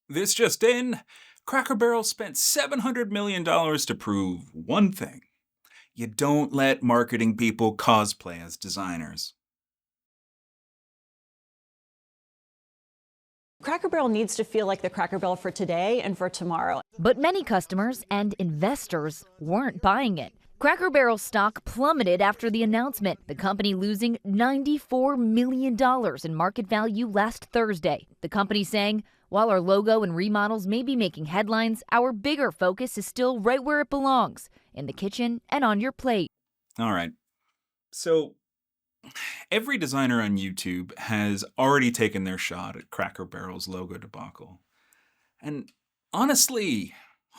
This just in, Cracker Barrel spent $700 million to prove one thing: you don't let marketing people cosplay as designers. Cracker Barrel needs to feel like the Cracker Barrel for today and for tomorrow. But many customers and investors weren't buying it. Cracker Barrel stock plummeted after the announcement, the company losing $94 million in market value last Thursday. The company saying, while our logo and remodels may be making headlines, our bigger focus is still right where it belongs, in the kitchen and on your plate. All right. So, every designer on YouTube has already taken their shot at Cracker Barrel's logo debacle. And honestly,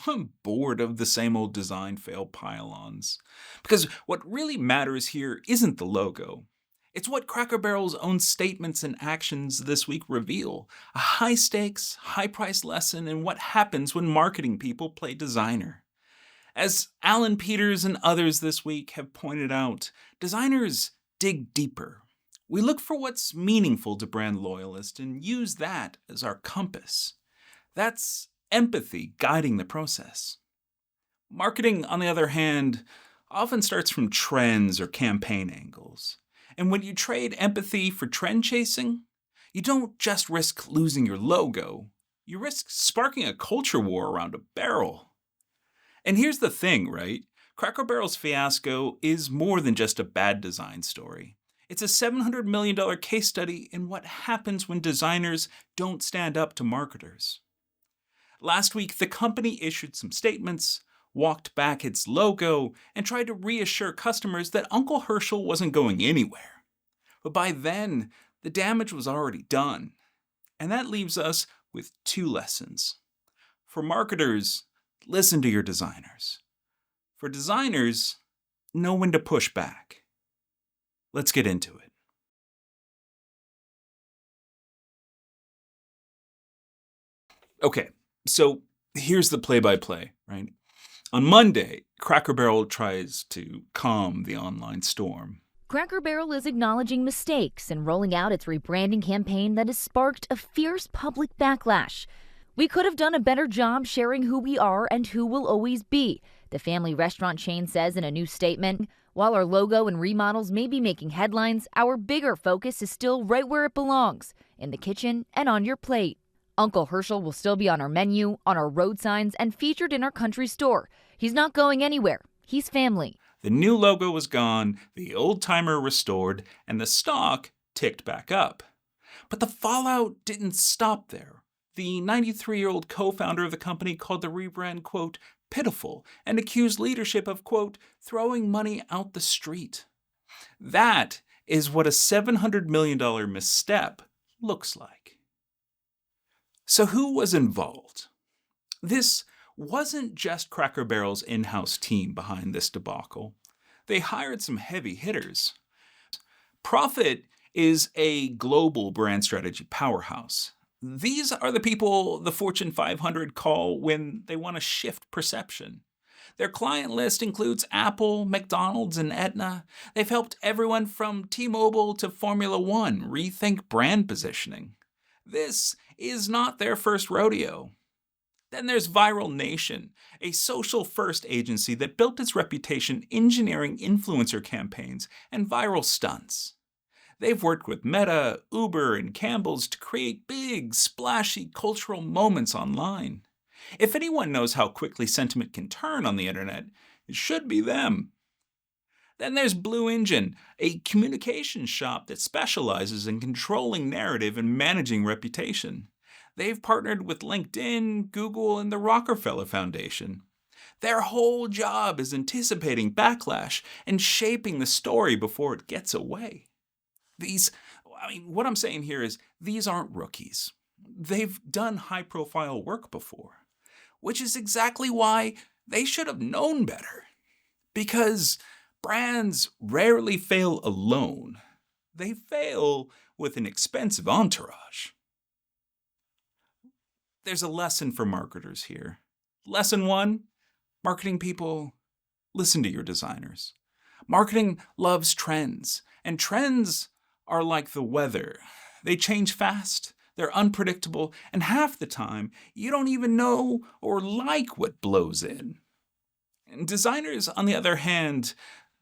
I'm bored of the same old design fail pile-ons. Because what really matters here isn't the logo. It's what Cracker Barrel's own statements and actions this week reveal. A high-stakes, high-price lesson in what happens when marketing people play designer. As Alan Peters and others this week have pointed out, designers dig deeper. We look for what's meaningful to brand loyalists and use that as our compass. That's empathy guiding the process. Marketing, on the other hand, often starts from trends or campaign angles. And when you trade empathy for trend chasing, you don't just risk losing your logo, you risk sparking a culture war around a barrel. And here's the thing, right? Cracker Barrel's fiasco is more than just a bad design story. It's a $700 million case study in what happens when designers don't stand up to marketers. Last week, the company issued some statements, walked back its logo, and tried to reassure customers that Uncle Hershel wasn't going anywhere. But by then, the damage was already done. And that leaves us with two lessons. For marketers, listen to your designers. For designers, know when to push back. Let's get into it. Okay, so here's the play-by-play, right? On Monday, Cracker Barrel tries to calm the online storm. Cracker Barrel is acknowledging mistakes and rolling out its rebranding campaign that has sparked a fierce public backlash. We could have done a better job sharing who we are and who we'll always be, the family restaurant chain says in a new statement. While our logo and remodels may be making headlines, our bigger focus is still right where it belongs, in the kitchen and on your plate. Uncle Hershel will still be on our menu, on our road signs, and featured in our country store. He's not going anywhere. He's family. The new logo was gone, the old-timer restored, and the stock ticked back up. But the fallout didn't stop there. The 93-year-old co-founder of the company called the rebrand, quote, pitiful, and accused leadership of, quote, throwing money out the street. That is what a $700 million misstep looks like. So who was involved? This wasn't just Cracker Barrel's in-house team behind this debacle. They hired some heavy hitters. Profit is a global brand strategy powerhouse. These are the people the Fortune 500 call when they want to shift perception. Their client list includes Apple, McDonald's, and Aetna. They've helped everyone from T-Mobile to Formula One rethink brand positioning. This is not their first rodeo. Then there's Viral Nation, a social-first agency that built its reputation engineering influencer campaigns and viral stunts. They've worked with Meta, Uber, and Campbell's to create big, splashy cultural moments online. If anyone knows how quickly sentiment can turn on the internet, it should be them. Then there's Blue Engine, a communications shop that specializes in controlling narrative and managing reputation. They've partnered with LinkedIn, Google, and the Rockefeller Foundation. Their whole job is anticipating backlash and shaping the story before it gets away. What I'm saying here is these aren't rookies. They've done high-profile work before, which is exactly why they should have known better. Because brands rarely fail alone. They fail with an expensive entourage. There's a lesson for marketers here. Lesson 1, marketing people, listen to your designers. Marketing loves trends, and trends are like the weather. They change fast, they're unpredictable, and half the time, you don't even know or like what blows in. And designers, on the other hand,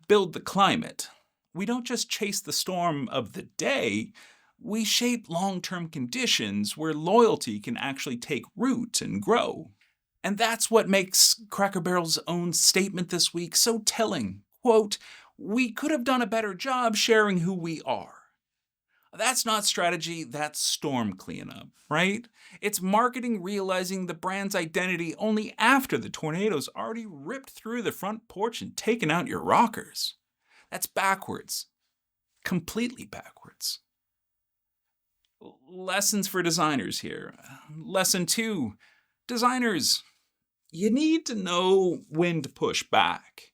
build the climate. We don't just chase the storm of the day, we shape long-term conditions where loyalty can actually take root and grow. And that's what makes Cracker Barrel's own statement this week so telling. Quote, "We could have done a better job sharing who we are." That's not strategy, that's storm cleanup, right? It's marketing realizing the brand's identity only after the tornado's already ripped through the front porch and taken out your rockers. That's backwards. Completely backwards. Lessons for designers here. Lesson 2. Designers, you need to know when to push back.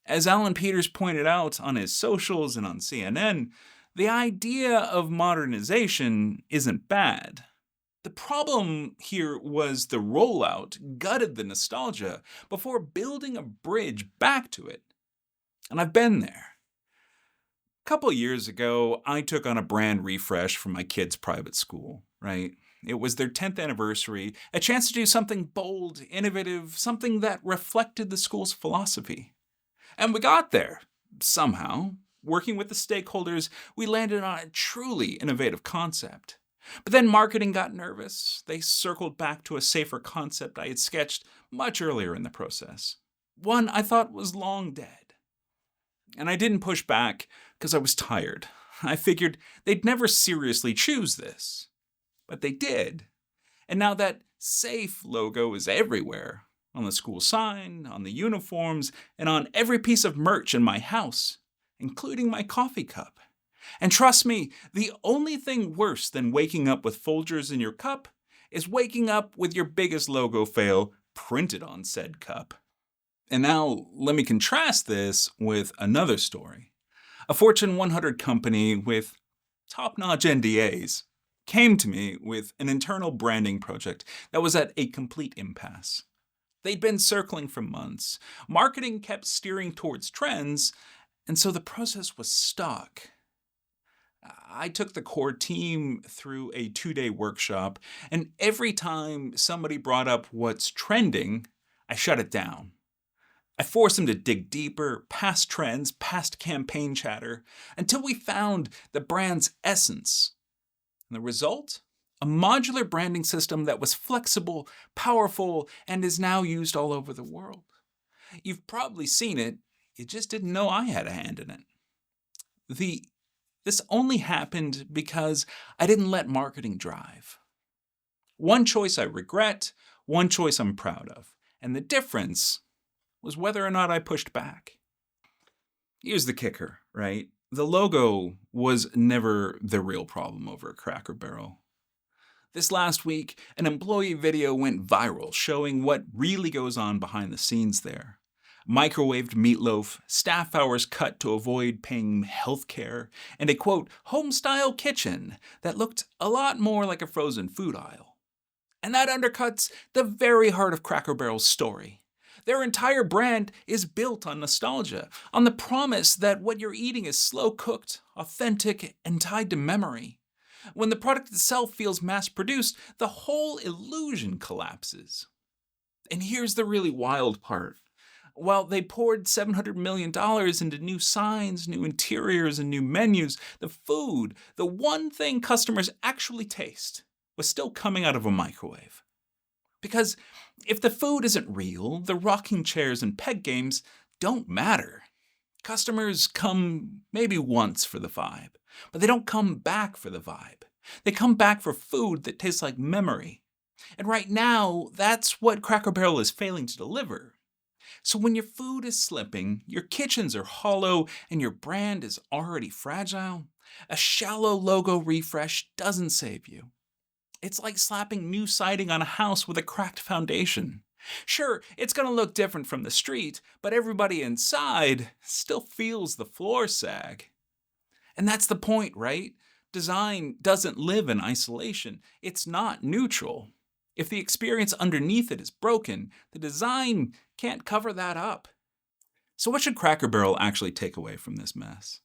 As Alan Peters pointed out on his socials and on CNN, the idea of modernization isn't bad. The problem here was the rollout gutted the nostalgia before building a bridge back to it. And I've been there. A couple years ago, I took on a brand refresh for my kids' private school, right? It was their 10th anniversary, a chance to do something bold, innovative, something that reflected the school's philosophy. And we got there, somehow. Working with the stakeholders, we landed on a truly innovative concept. But then marketing got nervous. They circled back to a safer concept I had sketched much earlier in the process. One I thought was long dead. And I didn't push back because I was tired. I figured they'd never seriously choose this. But they did. And now that SAFE logo is everywhere. On the school sign, on the uniforms, and on every piece of merch in my house, including my coffee cup. And trust me, the only thing worse than waking up with Folgers in your cup is waking up with your biggest logo fail printed on said cup. And now let me contrast this with another story. A Fortune 100 company with top-notch NDAs came to me with an internal branding project that was at a complete impasse. They'd been circling for months. Marketing kept steering towards trends, and so the process was stuck. I took the core team through a 2-day workshop, and every time somebody brought up what's trending, I shut it down. I forced them to dig deeper, past trends, past campaign chatter, until we found the brand's essence. And the result? A modular branding system that was flexible, powerful, and is now used all over the world. You've probably seen it, you just didn't know I had a hand in it. This only happened because I didn't let marketing drive. One choice I regret, one choice I'm proud of. And the difference was whether or not I pushed back. Here's the kicker, right? The logo was never the real problem over at Cracker Barrel. This last week, an employee video went viral showing what really goes on behind the scenes there. Microwaved meatloaf, staff hours cut to avoid paying healthcare, and a quote, home-style kitchen that looked a lot more like a frozen food aisle. And that undercuts the very heart of Cracker Barrel's story. Their entire brand is built on nostalgia, on the promise that what you're eating is slow-cooked, authentic, and tied to memory. When the product itself feels mass-produced, the whole illusion collapses. And here's the really wild part. While they poured $700 million into new signs, new interiors, and new menus, the food, the one thing customers actually taste, was still coming out of a microwave. Because if the food isn't real, the rocking chairs and peg games don't matter. Customers come maybe once for the vibe, but they don't come back for the vibe. They come back for food that tastes like memory. And right now, that's what Cracker Barrel is failing to deliver. So when your food is slipping, your kitchens are hollow, and your brand is already fragile, a shallow logo refresh doesn't save you. It's like slapping new siding on a house with a cracked foundation. Sure, it's going to look different from the street, but everybody inside still feels the floor sag. And that's the point, right? Design doesn't live in isolation. It's not neutral. If the experience underneath it is broken, the design can't cover that up. So what should Cracker Barrel actually take away from this mess?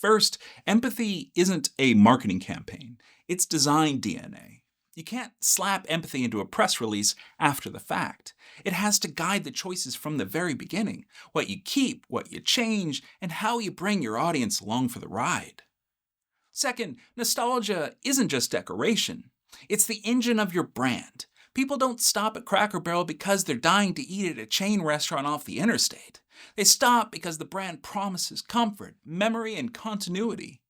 First, empathy isn't a marketing campaign. It's design DNA. You can't slap empathy into a press release after the fact. It has to guide the choices from the very beginning, what you keep, what you change, and how you bring your audience along for the ride. Second, nostalgia isn't just decoration. It's the engine of your brand. People don't stop at Cracker Barrel because they're dying to eat at a chain restaurant off the interstate. They stop because the brand promises comfort, memory, and continuity.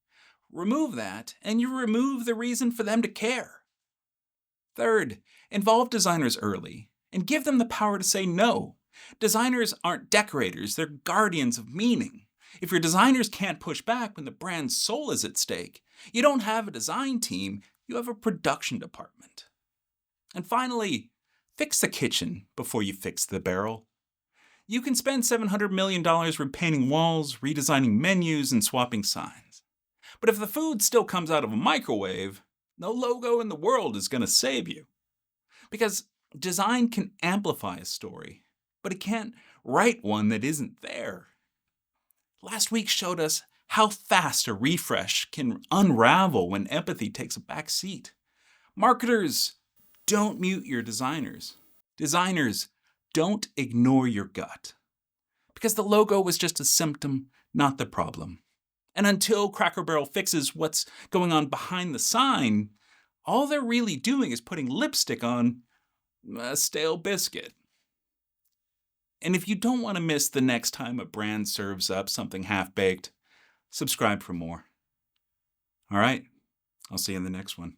Remove that, and you remove the reason for them to care. Third, involve designers early and give them the power to say no. Designers aren't decorators, they're guardians of meaning. If your designers can't push back when the brand's soul is at stake, you don't have a design team, you have a production department. And finally, fix the kitchen before you fix the barrel. You can spend $700 million repainting walls, redesigning menus, and swapping signs. But if the food still comes out of a microwave, no logo in the world is going to save you. Because design can amplify a story, but it can't write one that isn't there. Last week showed us how fast a refresh can unravel when empathy takes a back seat. Marketers, don't mute your designers. Designers, don't ignore your gut. Because the logo was just a symptom, not the problem. And until Cracker Barrel fixes what's going on behind the sign, all they're really doing is putting lipstick on a stale biscuit. And if you don't want to miss the next time a brand serves up something half-baked, subscribe for more. All right, I'll see you in the next one.